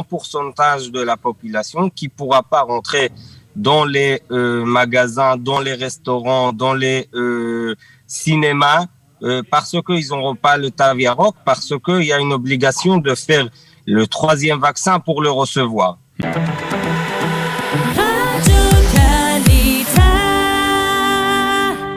pourcentage de la population qui pourra pas rentrer dans les magasins, dans les restaurants, dans les cinémas, parce qu'ils n'auront pas le Taviaroc, parce qu'il y a une obligation de faire le 3e vaccin pour le recevoir.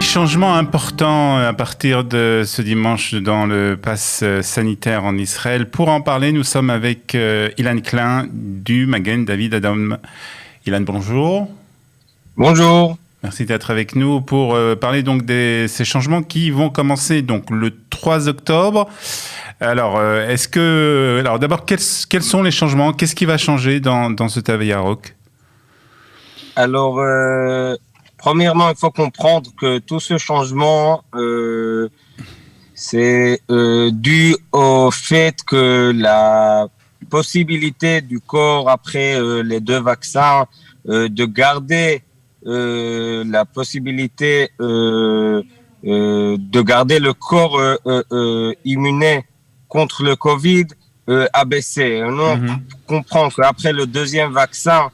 Changement important à partir de ce dimanche dans le pass sanitaire en Israël. Pour en parler, nous sommes avec Ilan Klein du Magen David Adom. Ilan, bonjour. Bonjour. Merci d'être avec nous pour parler donc de ces changements qui vont commencer donc le 3 octobre. Alors, d'abord, quels sont les changements? Qu'est-ce qui va changer dans ce Taviaroc? Alors, premièrement, il faut comprendre que tout ce changement, c'est dû au fait que la possibilité du corps après les 2 vaccins de garder la possibilité de garder le corps immuné contre le Covid a baissé. Nous, on comprend qu'après le 2e vaccin,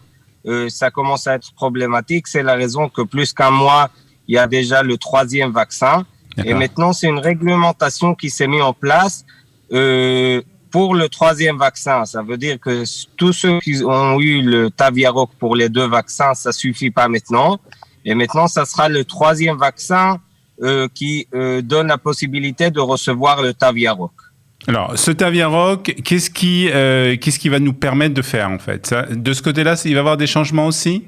ça commence à être problématique. C'est la raison que plus qu'un mois, il y a déjà le 3e vaccin. D'accord. Et maintenant, c'est une réglementation qui s'est mise en place pour le 3e vaccin. Ça veut dire que tous ceux qui ont eu le Taviaroc pour les 2 vaccins, ça suffit pas maintenant. Et maintenant, ça sera le 3e vaccin qui donne la possibilité de recevoir le Taviaroc. Alors, ce Taviaroc, qu'est-ce qui va nous permettre de faire, en fait? De ce côté-là, il va y avoir des changements aussi?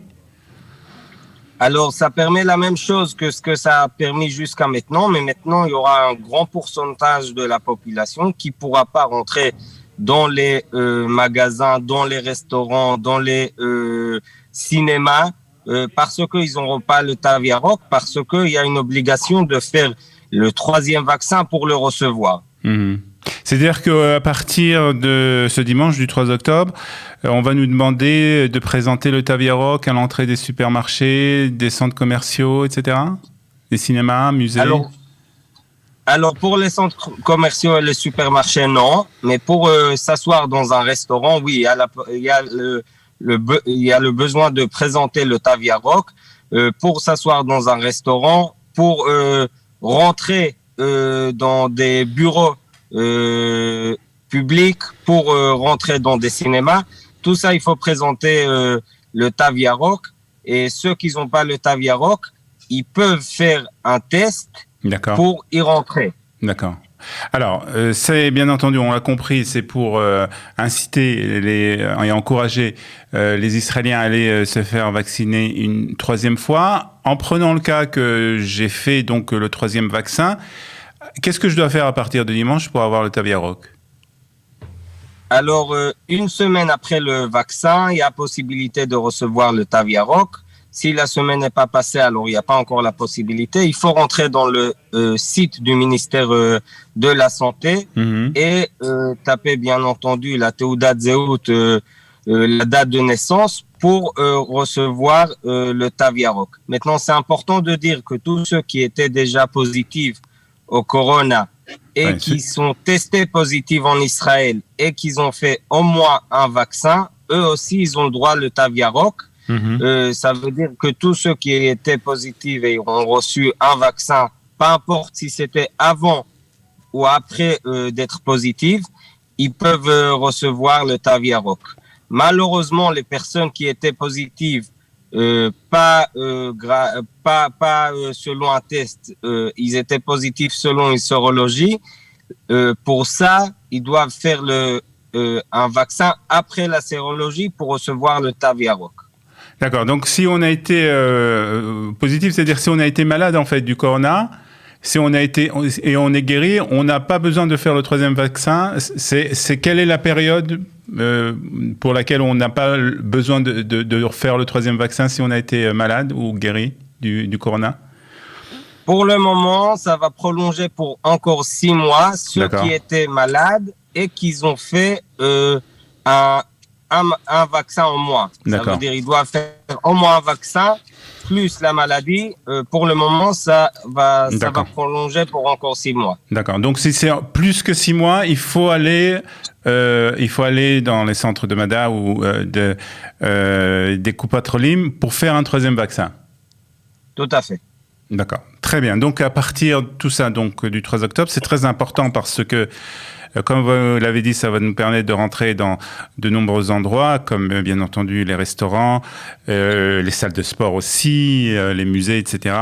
Alors, ça permet la même chose que ce que ça a permis jusqu'à maintenant, mais maintenant, il y aura un grand pourcentage de la population qui pourra pas rentrer dans les magasins, dans les restaurants, dans les cinémas, parce qu'ils n'auront pas le Taviaroc, parce qu'il y a une obligation de faire le 3e vaccin pour le recevoir. C'est-à-dire qu'à partir de ce dimanche du 3 octobre, on va nous demander de présenter le Taviaroc à l'entrée des supermarchés, des centres commerciaux, etc. Des cinémas, musées. Alors pour les centres commerciaux et les supermarchés, non. Mais pour s'asseoir dans un restaurant, oui, il y a le besoin de présenter le Taviaroc pour s'asseoir dans un restaurant, pour rentrer dans des bureaux publics, pour rentrer dans des cinémas. Tout ça, il faut présenter le Taviaroc. Et ceux qui n'ont pas le Taviaroc, ils peuvent faire un test pour y rentrer. D'accord. Alors, c'est bien entendu, on l'a compris, c'est pour inciter et encourager les Israéliens à aller se faire vacciner une 3e fois. En prenant le cas que j'ai fait donc le 3e vaccin, qu'est-ce que je dois faire à partir de dimanche pour avoir le Taviaroc? Alors, une semaine après le vaccin, il y a possibilité de recevoir le Taviaroc. Si la semaine n'est pas passée, alors il n'y a pas encore la possibilité. Il faut rentrer dans le site du ministère de la Santé et taper bien entendu la Teudat Zehout, la date de naissance pour recevoir le Taviaroc. Maintenant, c'est important de dire que tous ceux qui étaient déjà positifs au corona et qui sont testés positifs en Israël et qui ont fait au moins un vaccin, eux aussi, ils ont le droit le Taviaroc. Ça veut dire que tous ceux qui étaient positifs et ont reçu un vaccin, peu importe si c'était avant ou après d'être positifs, ils peuvent recevoir le Taviaroc. Malheureusement, les personnes qui étaient positives, pas selon un test, ils étaient positifs selon une sérologie. Pour ça, ils doivent faire un vaccin après la sérologie pour recevoir le Taviaroc. D'accord. Donc, si on a été positif, c'est-à-dire si on a été malade en fait du corona, si on a été et on est guéri, on n'a pas besoin de faire le 3e vaccin. C'est quelle est la période pour laquelle on n'a pas besoin de refaire le 3e vaccin si on a été malade ou guéri du corona? Pour le moment, ça va prolonger pour encore 6 mois. Ceux qui étaient malades et qui ont fait un vaccin au moins. Ça veut dire qu'ils doivent faire au moins un vaccin plus la maladie, pour le moment, ça va prolonger pour encore 6 mois. D'accord. Donc, si c'est plus que 6 mois, il faut aller dans les centres de MADA ou des Coupat-Cholim pour faire un troisième vaccin. Tout à fait. D'accord. Très bien. Donc, à partir de tout ça, donc, du 3 octobre, c'est très important parce que, comme vous l'avez dit, ça va nous permettre de rentrer dans de nombreux endroits, comme bien entendu les restaurants, les salles de sport aussi, les musées, etc.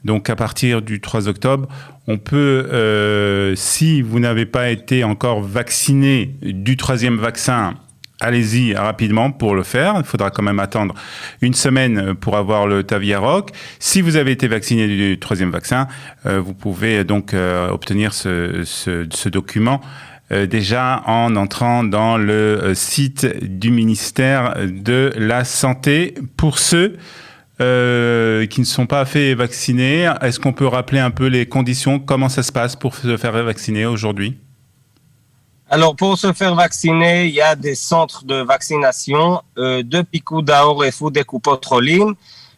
Donc, à partir du 3 octobre, on peut, si vous n'avez pas été encore vacciné du troisième vaccin, allez-y rapidement pour le faire. Il faudra quand même attendre une semaine pour avoir le Taviaroc. Si vous avez été vacciné du troisième vaccin, vous pouvez donc obtenir ce document déjà en entrant dans le site du ministère de la Santé. Pour ceux qui ne sont pas fait vacciner, est-ce qu'on peut rappeler un peu les conditions, comment ça se passe pour se faire vacciner aujourd'hui ? Alors, pour se faire vacciner, il y a des centres de vaccination de Picouda Orefou des Coupat-Cholim.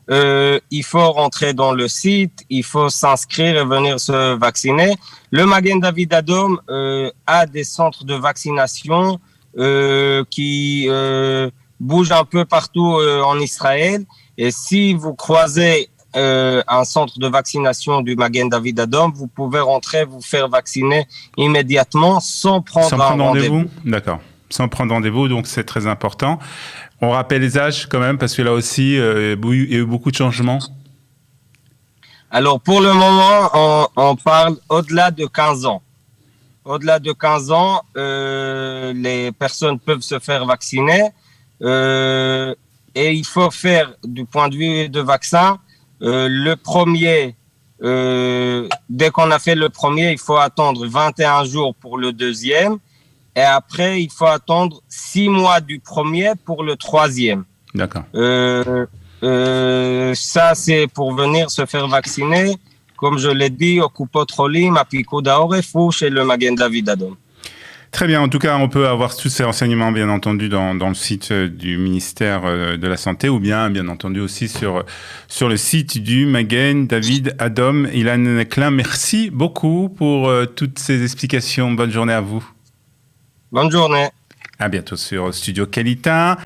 Il faut rentrer dans le site, il faut s'inscrire et venir se vacciner. Le Magen David Adom a des centres de vaccination qui bougent un peu partout en Israël. Et si vous croisez un centre de vaccination du Magen David Adom, vous pouvez rentrer, vous faire vacciner immédiatement sans prendre rendez-vous. D'accord. Sans prendre rendez-vous, donc c'est très important. On rappelle les âges quand même, parce que là aussi, il y a eu beaucoup de changements. Alors, pour le moment, on parle au-delà de 15 ans. Au-delà de 15 ans, les personnes peuvent se faire vacciner. Et il faut faire, du point de vue de vaccin, le premier, dès qu'on a fait le premier, il faut attendre 21 jours pour le deuxième. Et après, il faut attendre 6 mois du premier pour le troisième. D'accord. Ça, c'est pour venir se faire vacciner, comme je l'ai dit, au Coupat-Cholim, à Picouda Orefou, chez le Magen David Adom. Très bien. En tout cas, on peut avoir tous ces renseignements, bien entendu, dans le site du ministère de la Santé ou bien entendu, aussi sur le site du Magen David Adom. Ilan Klein, merci beaucoup pour toutes ces explications. Bonne journée à vous. Bonne journée. À bientôt sur Studio Kalita.